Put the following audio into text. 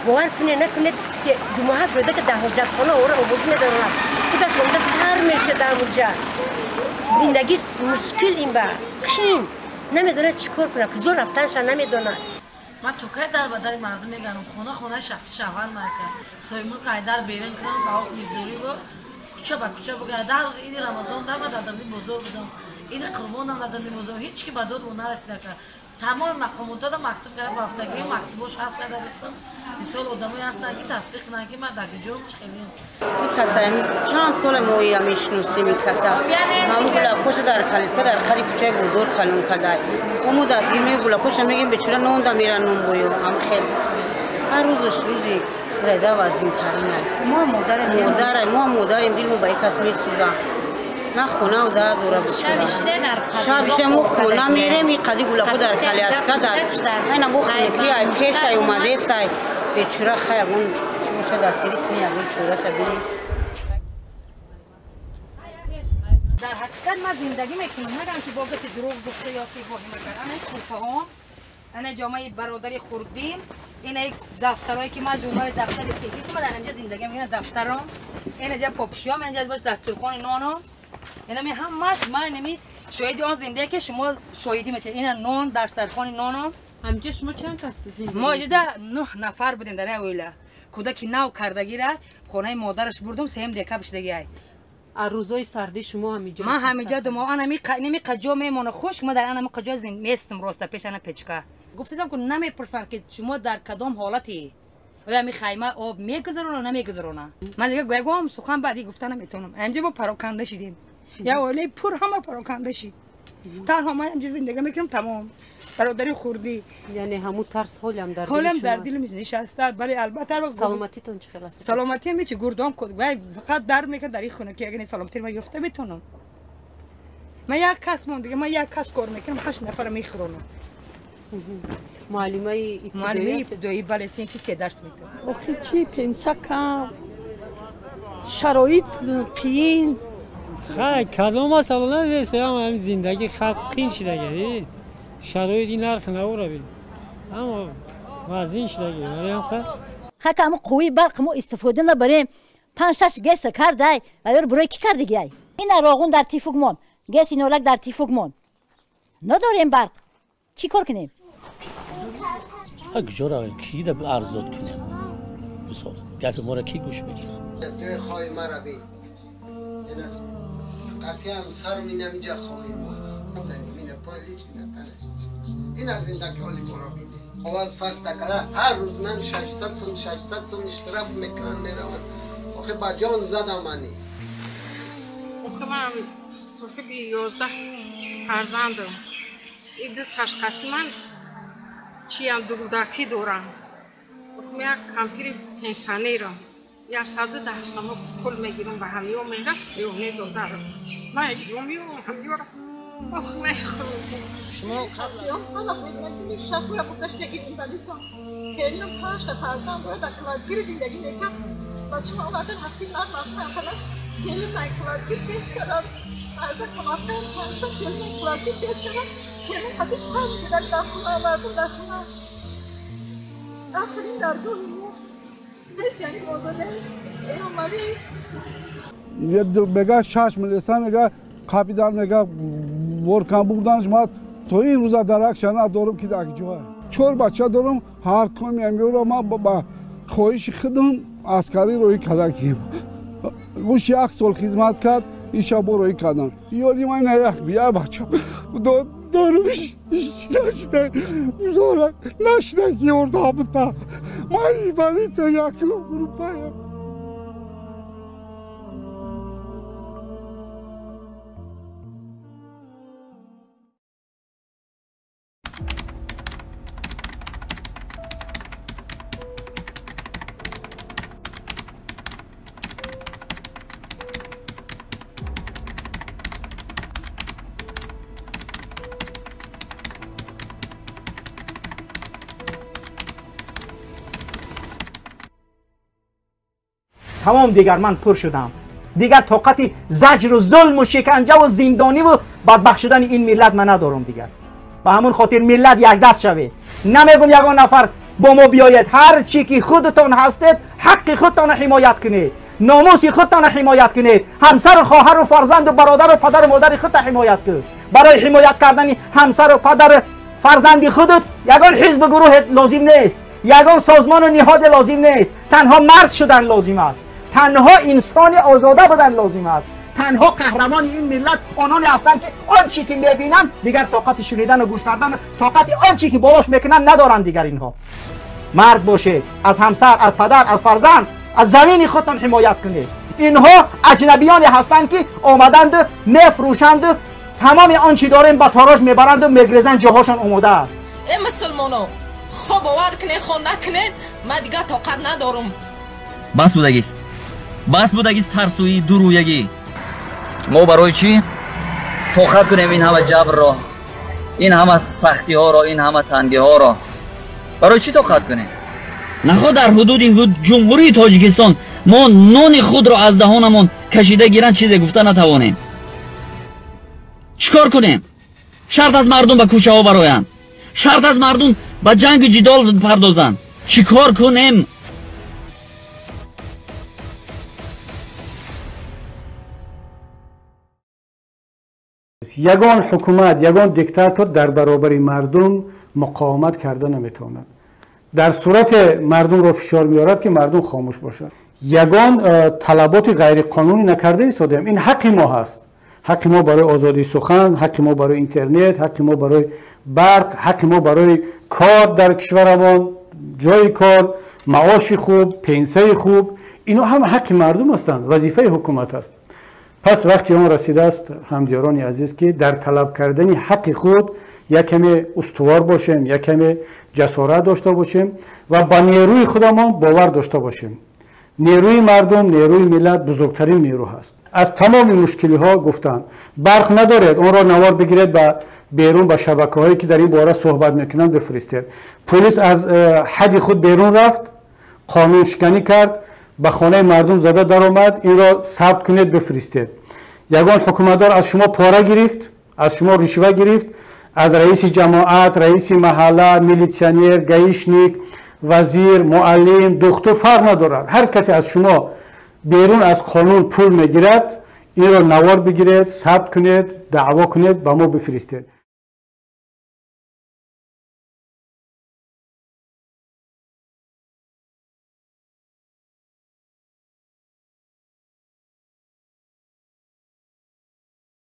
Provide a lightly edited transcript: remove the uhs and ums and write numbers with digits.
باور کنه نکنه 2 ماه بوده که در حاجتخانه او را آورد می‌دارن خودش اونجا سر میشه در اونجا زندگیش مشکل این با قیم نمیدونه چیکار کنه کجا رفتنش نمیدونه من توکای در بدن مردم میگم خونه شخصی شهر مرکز سایمون قایدار بیرون کنم با میزوری و کوچه با کوچه بگردم در روز عید رمضان در دادن بزرگ بودم عید قربان هم دادن بزرگ هیچ کی به داد اون نرسیده که تمام مقامات ها مکتوب کرد با هفتگی مکتوبش هست دادستان مثال آدمی هستن که تصدیق نگی من در جوم چخیلیم میکسم چند سال مویی میشنوسی میکسم هم گلا پوش در کالیسکا در خالی کوچه بزرگ خانم کدای اون دستگیر می گلا پوش میگیم بچورا نون دا میرن نون بویو هم خیلی هر روزش روزی زیاده وزین ترینه ما مادریم دیل مو با یک کس میسوزم نه خونه و در دورا بشکرم شبیشه مو خونه میرم این قدی گلا خود در کالیسکا در اینا مو خونه که ای پیش ای اومده است ای بچورا خیابون چه دستگیری کنی اول چورا تبینی در حقیقت من زندگی میکنم نگم که بابت دروغ گفته یا سیفاهی میکنم این خوفه ها این جامعه برادری خوردیم این دفترهایی که من جمعه دفتر سیفی که من در اینجا زندگی میکنم دفترم این اینجا پاپشیام اینجا باش دسترخوان نانو یعنی همش من نمی شاهدی آن زندگی که شما شاهدی میتونید این نان در سرخوان نانو همینجا شما چند کس زندگی ما اینجا 9 نفر بودیم در اویلا کودکی نو کردگی را خانه مادرش بردم سهم دیگه بشدگی ای روزای سردی شما همینجا ما همینجا دو ما انا نمی قجا میمونه خوش ما در انا قجا میستم راست پیش انا پچکا گفتم که نمیپرسن که شما در کدام حالتی و می خیمه آب میگذرونه نمیگذرونه من دیگه گویم سخن بعدی گفتن نمیتونم اینجا ما پراکنده شدیم یا ولی پر همه پراکنده شد تنها ما اینجا زندگی میکنم تمام برادری خوردی یعنی همون ترس حالم در حالم در دل نشسته ولی البته سلامتیتون چه خلاص سلامتی میچه گردام کد فقط در میکنه در این خونه که اگه سلامتی ما یافته میتونم من یک کس مون دیگه من یک کس کار میکنم 8 نفر میخورونم معلمای ابتدایی بله سینتی درس میتونم آخه چی پنسکم شرایط قین خیلی کدام مسئله نیست همین زندگی خلقین شده گری شرایط این نرخ نورا بید اما وزین شده گری خاک همون قوی برق ما استفاده نبریم 5-6 گس کرده و برای کی کردگی ای این راغون در تیفوک مون گس اینولک در تیفوک مون نداریم برق چی کار کنیم کجا کی در عرض داد کنیم مثال گپ ما را کی گوش بگیرم جای خواهی مرا بید این از قطعی هم سر می نمیجا خواهی ما این از زندگی حالی برا بیده آواز فکر تکره هر روز من 600 سم اشتراف میکنم میروم آخه با جان زدم منی آخه من صاحب 11 فرزندم این دو تشکتی من چی هم دودکی دارم آخه من یک کمپیر پنسانی رم یا 110 سم پول میگیرم به همیو میرس بیونه دادارم من یک جومیو همیو را آخ میخوام شما من از میدونم که شش میره بسش نگیریم ولیتون که اینم 5 تا فرزند داره در کلادگیر زندگی میکنم بچه ما آمدن هفتی من مثلا کلی من کلادگیر پیش کردم از کماکن 5 تا کلی من کلادگیر پیش کردم کلی حتی 5 که در دستون آوردم دستون آخرین درگاه میمون نیست یعنی موضوعه این اومدی بگه 6 میرسه میگه کاپیتان میگه ورکان بودنش ما تو این روزا درکشن دارم که در جای 4 بچه دارم هر کمی میورم ما با خواهش خودم عسکری روی کدکیم گوش 1 سال خدمت کرد ایشا روی کدن یعنی من یک بیا بچه دارمش نشده زورا نشده که اردا بتا ما ایوانی تا یک گروپایم تمام دیگر من پر شدم دیگر طاقت زجر و ظلم و شکنجه و زندانی و بدبخت شدن این ملت من ندارم دیگر به همون خاطر ملت یک دست شوه نمیگم یگان نفر با ما بیاید هر چی که خودتان هستید حق خودتان حمایت کنید ناموس خودتان حمایت کنید همسر و خواهر و فرزند و برادر و پدر و مادر خودت حمایت کنید برای حمایت کردن همسر و پدر فرزند خودت یگان حزب گروه لازم نیست یگان سازمان و نهاد لازم نیست تنها مرد شدن لازم است تنها انسان آزاده بودن لازم است تنها قهرمان این ملت آنانی هستند که آنچه که میبینن دیگر طاقت شنیدن و گوش کردن طاقت آنچه که بالاش میکنن ندارن دیگر اینها مرد باشه از همسر از پدر از فرزند از زمین خودتان حمایت کنید اینها اجنبیانی هستند که آمدند میفروشند تمام آنچه داریم با تاراج میبرند و میگریزند جاهاشان آماده است ای مسلمانو خوب باور کنید خود نکنید من دیگه طاقت ندارم بس بودگیست ترسویی درویگی ما برای چی طاقت کنیم این همه جبر را این همه سختی ها را این همه تنگی ها را برای چی طاقت کنیم نخود در حدود جمهوری تاجیکستان ما نان خود را از دهانمون کشیده گیرن چیزی گفته نتوانیم چیکار کنیم شرط از مردم به کوچه ها براین شرط از مردم به جنگ جدال پردازن چیکار کنیم یگان حکومت یگان دیکتاتور در برابر مردم مقاومت کرده نمیتواند در صورت مردم را فشار میارد که مردم خاموش باشد یگان طلبات غیر قانونی نکرده ایستادیم این حق ما هست حق ما برای آزادی سخن حق ما برای اینترنت حق ما برای برق حق ما برای کار در کشورمان جای کار معاش خوب پنسیه خوب اینا هم حق مردم هستند وظیفه حکومت است پس وقتی آن رسیده است همدیاران عزیز که در طلب کردن حق خود یک کمی استوار باشیم یک کمی جسارت داشته باشیم و با نیروی خودمان باور داشته باشیم نیروی مردم نیروی ملت بزرگترین نیرو هست از تمام مشکلی ها گفتن برق ندارد اون را نوار بگیرید به بیرون به شبکه هایی که در این باره صحبت میکنند بفرستید پلیس از حد خود بیرون رفت قانون شکنی کرد به خانه مردم زده در آمد این را ثبت کنید بفرستید یگان حکومتدار از شما پاره گرفت از شما رشوه گرفت از رئیس جماعت رئیس محله میلیسیونر گایشنیک وزیر معلم دکتر فرق ندارد هر کسی از شما بیرون از قانون پول میگیرد این را نوار بگیرید ثبت کنید دعوا کنید به ما بفرستید